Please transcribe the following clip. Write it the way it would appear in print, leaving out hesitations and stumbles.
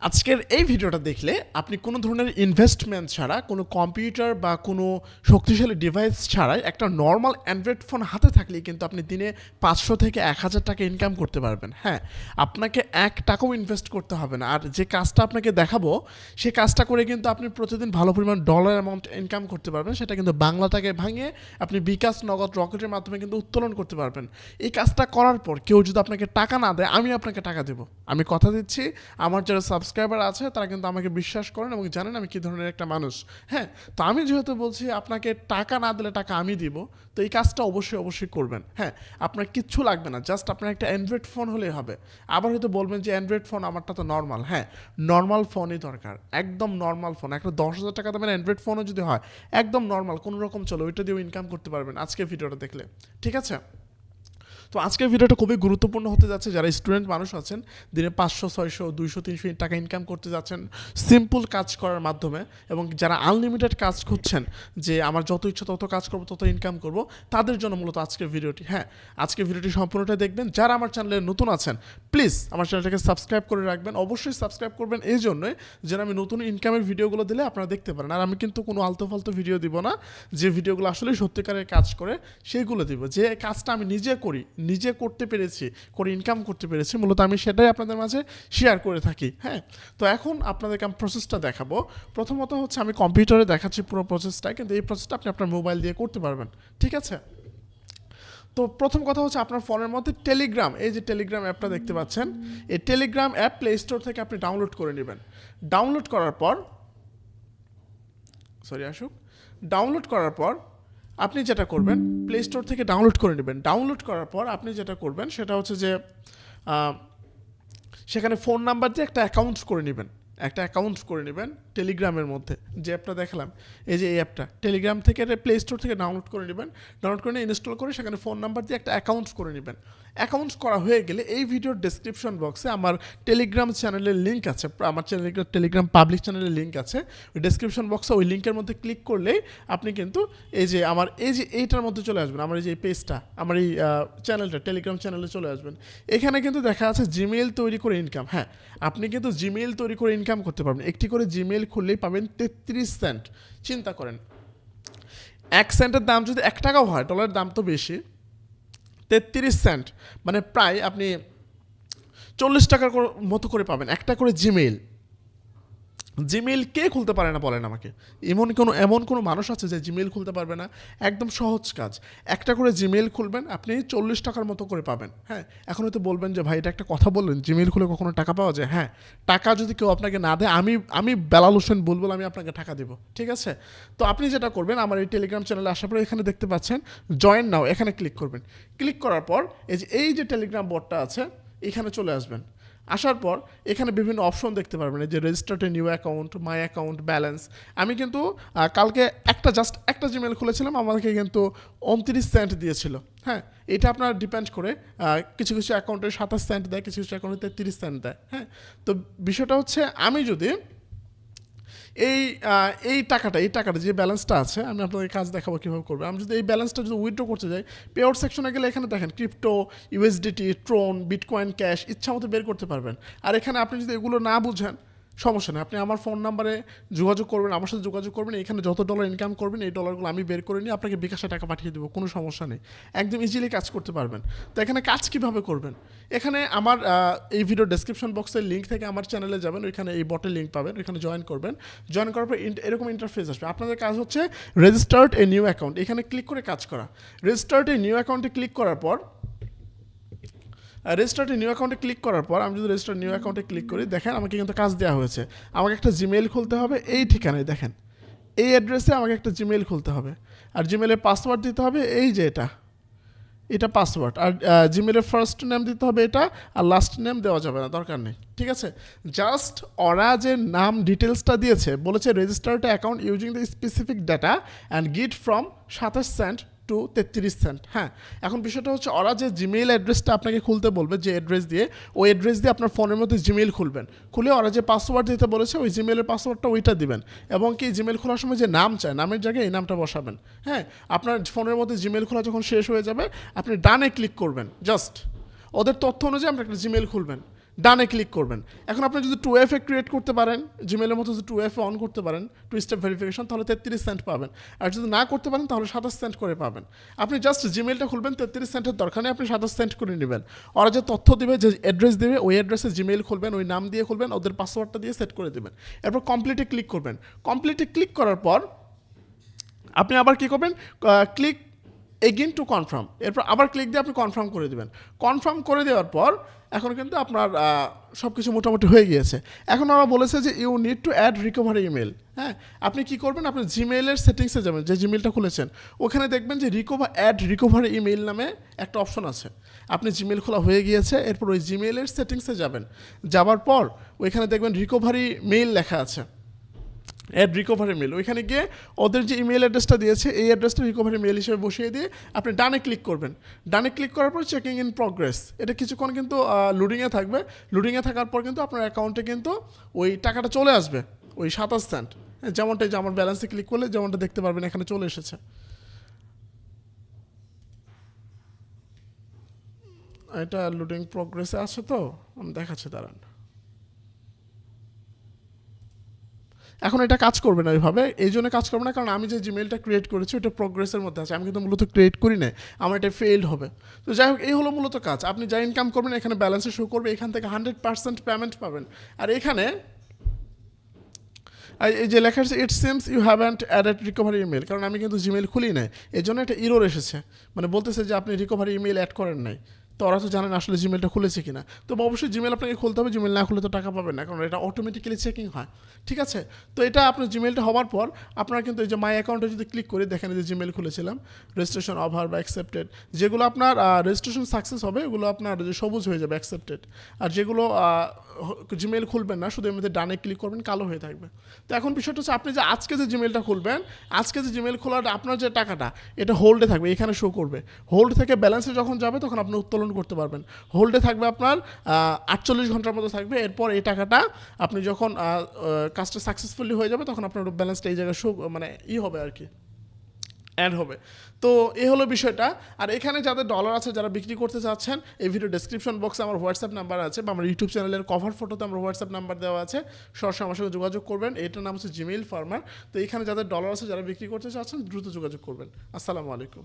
আজকের এই ভিডিওটা দেখলে আপনি কোনো ধরনের ইনভেস্টমেন্ট ছাড়া কোনো কম্পিউটার বা কোনো শক্তিশালী ডিভাইস ছাড়াই একটা নর্মাল অ্যান্ড্রয়েড ফোন হাতে থাকলেই কিন্তু আপনি দিনে 500 থেকে 1000 টাকা ইনকাম করতে পারবেন। হ্যাঁ, আপনাকে 1 টাকাও ইনভেস্ট করতে হবে না। আর যে কাজটা আপনাকে দেখাবো সেই কাজটা করে কিন্তু আপনি প্রতিদিন ভালো পরিমাণ ডলার অ্যামাউন্ট ইনকাম করতে পারবেন। সেটা কিন্তু বাংলা টাকায় ভাঙিয়ে আপনি বিকাশ, নগদ, রকেটের মাধ্যমে কিন্তু উত্তোলন করতে পারবেন। এই কাজটা করার পর কেউ যদি আপনাকে টাকা না দেয়, আমি আপনাকে টাকা দেবো। আমি কথা দিচ্ছি, আমার যারা সাবস্ক্রাইবার আছে তারা কিন্তু আমাকে বিশ্বাস করেন এবং জানেন আমি কী ধরনের একটা মানুষ। হ্যাঁ, তো আমি যেহেতু বলছি আপনাকে টাকা না দিলে টাকা আমি দিব, তো এই কাজটা অবশ্যই করবেন। হ্যাঁ, আপনার কিচ্ছু লাগবে না, জাস্ট আপনার একটা অ্যান্ড্রয়েড ফোন হলেই হবে। আবার হয়তো বলবেন যে অ্যান্ড্রয়েড ফোন আমারটা তো নর্মাল। হ্যাঁ, নর্মাল ফোনই দরকার, একদম নর্মাল ফোন। একটা 10,000 টাকা দামের অ্যান্ড্রয়েড ফোনও যদি হয়, একদম নর্মাল কোনো রকম চলো, ওইটা দিয়েও ইনকাম করতে পারবেন আজকে ভিডিওটা দেখলে। ঠিক আছে? তো আজকের ভিডিওটা খুবই গুরুত্বপূর্ণ হতে যাচ্ছে। যারা স্টুডেন্ট মানুষ আছেন, দিনে 500, 600, 200, 300 টাকা ইনকাম করতে যাচ্ছেন সিম্পল কাজ করার মাধ্যমে, এবং যারা আনলিমিটেড কাজ খুঁজছেন যে আমার যত ইচ্ছা তত কাজ করবো, তত ইনকাম করব, তাদের জন্য মূলত আজকের ভিডিওটি। হ্যাঁ, আজকের ভিডিওটি সম্পূর্ণটা দেখবেন। যারা আমার চ্যানেলে নতুন আছেন, প্লিজ আমার চ্যানেলটাকে সাবস্ক্রাইব করে রাখবেন। অবশ্যই সাবস্ক্রাইব করবেন এই জন্যই যেন আমি নতুন ইনকামের ভিডিওগুলো দিলে আপনারা দেখতে পারেন। আর আমি কিন্তু কোনো আলতু ফালতু ভিডিও দিব না, যে ভিডিওগুলো আসলে সত্যিকারের কাজ করে সেইগুলো দিব। যে কাজটা আমি নিজে করি, নিজে করতে পেরেছি, করে ইনকাম করতে পেরেছি, মূলত আমি সেটাই আপনাদের মাঝে শেয়ার করে থাকি। হ্যাঁ, তো এখন আপনাদেরকে আমি প্রসেসটা দেখাবো। প্রথমত হচ্ছে আমি কম্পিউটারে দেখাচ্ছি পুরো প্রসেসটা, কিন্তু এই প্রসেসটা আপনি আপনার মোবাইল দিয়ে করতে পারবেন। ঠিক আছে? তো প্রথম কথা হচ্ছে আপনার ফোনের মধ্যে টেলিগ্রাম, এই যে টেলিগ্রাম অ্যাপটা দেখতে পাচ্ছেন, এই টেলিগ্রাম অ্যাপ প্লে স্টোর থেকে আপনি ডাউনলোড করে নেবেন। ডাউনলোড করার পর ডাউনলোড করার পর আপনি যেটা করবেন, প্লে স্টোর থেকে ডাউনলোড করে নেবেন। ডাউনলোড করার পর আপনি যেটা করবেন সেটা হচ্ছে যে সেখানে ফোন নাম্বার দিয়ে একটা অ্যাকাউন্ট করে নেবেন টেলিগ্রামের মধ্যে। যে অ্যাপটা দেখালাম, এই যে এই অ্যাপটা টেলিগ্রাম থেকে প্লে স্টোর থেকে ডাউনলোড করে নেবেন। ডাউনলোড করে নিয়ে ইনস্টল করে সেখানে ফোন নাম্বার দিয়ে একটা অ্যাকাউন্ট করে নেবেন। অ্যাকাউন্ট করা হয়ে গেলে এই ভিডিওর ডেসক্রিপশন বক্সে আমার টেলিগ্রাম চ্যানেলের লিঙ্ক আছে, আমার টেলিগ্রাম পাবলিক চ্যানেলের লিঙ্ক আছে। ওই ডেসক্রিপশন বক্সে ওই লিঙ্কের মধ্যে ক্লিক করলেই আপনি কিন্তু এই যে আমার এইটার মধ্যে চলে আসবেন। আমার এই যে পেজটা, আমার এই চ্যানেলটা, টেলিগ্রাম চ্যানেলে চলে আসবেন। এখানে কিন্তু দেখা আছে জিমেইল তৈরি করে ইনকাম। হ্যাঁ, আপনি কিন্তু জিমেইল তৈরি করে ইনকাম করতে পারবেন। একটি করে জিমেইল খুললেই পাবেন 33 সেন্ট। চিন্তা করেন, 1 সেন্টের দাম যদি 1 টাকাও হয়, ডলারের দাম তো বেশি, 33 সেন্ট মানে প্রায় আপনি 40 টাকার মতো করে পাবেন একটা করে জিমেইল। জিমেইল কে খুলতে পারে না বলেন আমাকে? এমন কোনো মানুষ আছে যে জিমেইল খুলতে পারবে না? একদম সহজ কাজ। একটা করে জিমেইল খুলবেন, আপনি 40 টাকার মতো করে পাবেন। হ্যাঁ, এখন হয়তো বলবেন যে ভাই এটা একটা কথা বললেন, জিমেইল খুলে কখনো টাকা পাওয়া যায়? হ্যাঁ, টাকা যদি কেউ আপনাকে না দেয়, আমি বেলাল হোসেন বুলবুল, আমি আপনাকে টাকা দেবো। ঠিক আছে? তো আপনি যেটা করবেন, আমার এই টেলিগ্রাম চ্যানেলে আসার পরে এখানে দেখতে পাচ্ছেন জয়েন নাও, এখানে ক্লিক করবেন। ক্লিক করার পর এই যে টেলিগ্রাম বটটা আছে, এখানে চলে আসবেন। আসার পর এখানে বিভিন্ন অপশন দেখতে পারবেন, যে registered a new account, my account, balance. আমি কিন্তু কালকে একটা জিমেল খুলেছিলাম, আমাকে কিন্তু 29 সেন্ট দিয়েছিল। হ্যাঁ, এটা আপনার ডিপেন্ড করে, কিছু অ্যাকাউন্টে 27 সেন্ট দেয়, কিছু অ্যাকাউন্টে 33 সেন্ট দেয়। হ্যাঁ, তো বিষয়টা হচ্ছে আমি যদি এই টাকাটা যে ব্যালেন্সটা আছে, আমি আপনাদের কাজ দেখাবো কীভাবে করবে। আমি যদি এই ব্যালেন্সটা যদি উইথড্র করতে যাই, পে আউট সেকশনে গেলে এখানে দেখেন crypto, USDT, Tron, bitcoin, cash ইচ্ছা মতো বের করতে পারবেন। আর এখানে আপনি যদি এগুলো না বুঝেন, সমস্যা নেই, আপনি আমার ফোন নাম্বারে যোগাযোগ করবেন, আমার সাথে যোগাযোগ করবেন। এখানে যত ডলার ইনকাম করবেন, এই ডলারগুলো আমি বের করে নিয়ে আপনাকে বিকাশে টাকা পাঠিয়ে দেবো, কোনো সমস্যা নেই। একদম ইজিলি কাজ করতে পারবেন। তো এখানে কাজ কীভাবে করবেন, এখানে আমার এই ভিডিও ডেসক্রিপশন বক্সের লিঙ্ক থেকে আমার চ্যানেলে যাবেন, ওইখানে এই বটের লিঙ্ক পাবেন, ওইখানে জয়েন করবেন। জয়েন করার পর এরকম ইন্টারফেস আসবে। আপনাদের কাজ হচ্ছে রেজিস্টার্ড এ নিউ অ্যাকাউন্ট, এখানে ক্লিক করে কাজ করা। রেজিস্টার্ড এ নিউ অ্যাকাউন্টে ক্লিক করার পর আমি যদি রেজিস্টার নিউ অ্যাকাউন্টে ক্লিক করি, দেখেন আমাকে কিন্তু কাজ দেওয়া হয়েছে। আমাকে একটা জিমেইল খুলতে হবে, এই ঠিকানায় দেখেন, এই অ্যাড্রেসে আমাকে একটা জিমেইল খুলতে হবে। আর জিমেইলের পাসওয়ার্ড দিতে হবে এই যে এটা পাসওয়ার্ড। আর জিমেইলের ফার্স্ট নেম দিতে হবে এটা, আর লাস্ট নেম দেওয়া যাবে না, দরকার নেই। ঠিক আছে? জাস্ট ওরা যে নাম ডিটেলসটা দিয়েছে, বলেছে registered account using the specific data and গিট ফ্রম 27 সেন্ট টু 33 সেন্ট। হ্যাঁ, এখন বিষয়টা হচ্ছে ওরা যে জিমেইল অ্যাড্রেসটা আপনাকে খুলতে বলবে, যে অ্যাড্রেস দিয়ে, ওই অ্যাড্রেস দিয়ে আপনার ফোনের মধ্যে জিমেইল খুলবেন। খুলে ওরা যে পাসওয়ার্ড দিতে বলেছে, ওই জিমেইলের পাসওয়ার্ডটা ওইটা দিবেন। এবং কি জিমেইল খোলার সময় যে নাম চায়, নামের জায়গায় এই নামটা বসাবেন। হ্যাঁ, আপনার ফোনের মধ্যে জিমেইল খোলা যখন শেষ হয়ে যাবে, আপনি ডানে ক্লিক করবেন। জাস্ট ওদের তথ্য অনুযায়ী আপনি একটা জিমেইল খুলবেন। ডানে ক্লিক করবেন। এখন আপনি যদি 2FA ক্রিয়েট করতে পারেন, জিমেলের মতো যদি 2FA অন করতে পারেন, 2 স্টেপ ভেরিফিকেশন, তাহলে 33 সেন্ট পাবেন। আর যদি না করতে পারেন তাহলে 27 সেন্ট করে পাবেন। আপনি জাস্ট জিমেলটা খুলবেন, 33 সেন্টের দরকার নেই, আপনি 27 সেন্ট করে নেবেন। ওরা যে তথ্য দেবে, যে অ্যাড্রেস দেবে, ওই অ্যাড্রেসে জিমেল খুলবেন, ওই নাম দিয়ে খুলবেন, ওদের পাসওয়ার্ডটা দিয়ে সেট করে দেবেন। এরপর কমপ্লিটে ক্লিক করবেন। কমপ্লিটে ক্লিক করার পর আপনি আবার কী করবেন, ক্লিক এগেইন টু কনফার্ম, এরপর আবার ক্লিক দিয়ে আপনি কনফার্ম করে দেবেন। কনফার্ম করে দেওয়ার পর এখন কিন্তু আপনার সব কিছু মোটামুটি হয়ে গিয়েছে। এখন ওরা বলেছে যে you need to add recovery email. হ্যাঁ, আপনি কী করবেন, আপনি জিমেলের সেটিংসে যাবেন, যে জিমেলটা খুলেছেন ওখানে দেখবেন যে অ্যাড রিকভারি ইমেল নামে একটা অপশন আছে। আপনি জিমেল খোলা হয়ে গিয়েছে, এরপর ওই জিমেলের সেটিংসে যাবেন, যাওয়ার পর ওইখানে দেখবেন রিকভারি মেইল লেখা আছে, অ্যাড রিকভারি মেল। ওইখানে গিয়ে ওদের যে ইমেল অ্যাড্রেসটা দিয়েছে এই অ্যাড্রেসটা রিকভারি মেল হিসেবে বসিয়ে দিয়ে আপনি ডানে ক্লিক করবেন। ডানে ক্লিক করার পর চেকিং ইন প্রগ্রেস, এটা কিছুক্ষণ কিন্তু লোডিংয়ে থাকবে। লোডিংয়ে থাকার পর কিন্তু আপনার অ্যাকাউন্টে কিন্তু ওই টাকাটা চলে আসবে, ওই 27 সেন্ট। যেমনটাই যে আমার ব্যালেন্সে ক্লিক করলে যেমনটা দেখতে পারবেন এখানে চলে এসেছে। এটা লোডিং প্রগ্রেসে আছে, তো আমি দেখাচ্ছি, দাঁড়ান। এখন এটা কাজ করবে না ওইভাবে, এই জন্য কাজ করবে না কারণ আমি যে জিমেলটা ক্রিয়েট করেছি ওটা প্রোগ্রেসের মধ্যে আছে, আমি কিন্তু মূলত ক্রিয়েট করি না, আমার এটা ফেইল্ড হবে। তো যাই হোক, এই হলো মূলত কাজ। আপনি যা ইনকাম করবেন এখানে ব্যালেন্সে শো করবে, এখান থেকে 100% পেমেন্ট পাবেন। আর এখানে এই যে লেখা আছে it seems you haven't added recovery email, কারণ আমি কিন্তু জিমেল খুলি নাই, এই জন্য এটা ইরোর এসেছে, মানে বলতেছে যে আপনি রিকভারি ইমেল অ্যাড করেন নাই। তো ওরা তো জানেন আসলে জিমেলটা খুলেছে কিনা। তো অবশ্যই জিমেল আপনাকে খুলতে হবে, জিমেল না খুলে তো টাকা পাবেন না, কারণ এটা অটোমেটিক্যালি চেকিং হয়। ঠিক আছে, তো এটা আপনার জিমেলটা হওয়ার পর আপনারা কিন্তু এই যে মাই অ্যাকাউন্টে যদি ক্লিক করি, দেখেন যে জিমেল খুলেছিলাম, রেজিস্ট্রেশন ওভার বা অ্যাকসেপ্টেড, যেগুলো আপনার রেজিস্ট্রেশন সাকসেস হবে ওগুলো আপনার যে সবুজ হয়ে যাবে অ্যাকসেপ্টেড, আর যেগুলো জিমেল খুলবেন না শুধু এমনিতে ডানে ক্লিক করবেন কালো হয়ে থাকবে। তো এখন বিষয়টা হচ্ছে আপনি যে আজকে যে জিমেলটা খুলবেন, আজকে যে জিমেল খোলার আপনার যে টাকাটা এটা হোল্ডে থাকবে, এখানে শো করবে। হোল্ড থেকে ব্যালেন্সে যখন যাবে তখন আপনি উত্তোলন করতে পারবেন। হোল্ডে থাকবে আপনার 48 ঘন্টার মতো থাকবে, এরপর এই টাকাটা আপনি যখন কাজটা সাকসেসফুলি হয়ে যাবে তখন আপনার ব্যালেন্সটা এই জায়গায় শো মানে হবে আর কি, অ্যাড হবে। তো এই হলো বিষয়টা। আর এখানে যাদের ডলার আছে, যারা বিক্রি করতে চাচ্ছেন, এই ভিডিও ডেসক্রিপশন বক্সে আমার হোয়াটসঅ্যাপ নাম্বার আছে, বা আমার ইউটিউব চ্যানেলের কভার ফটোতে আমার হোয়াটসঅ্যাপ নাম্বার দেওয়া আছে, সরাসরি আমার সঙ্গে যোগাযোগ করবেন। এটার নাম হচ্ছে জিমেইল ফার্মার। তো এখানে যাদের ডলার আছে, যারা বিক্রি করতে চাচ্ছেন দ্রুত যোগাযোগ করবেন। আসসালামু আলাইকুম।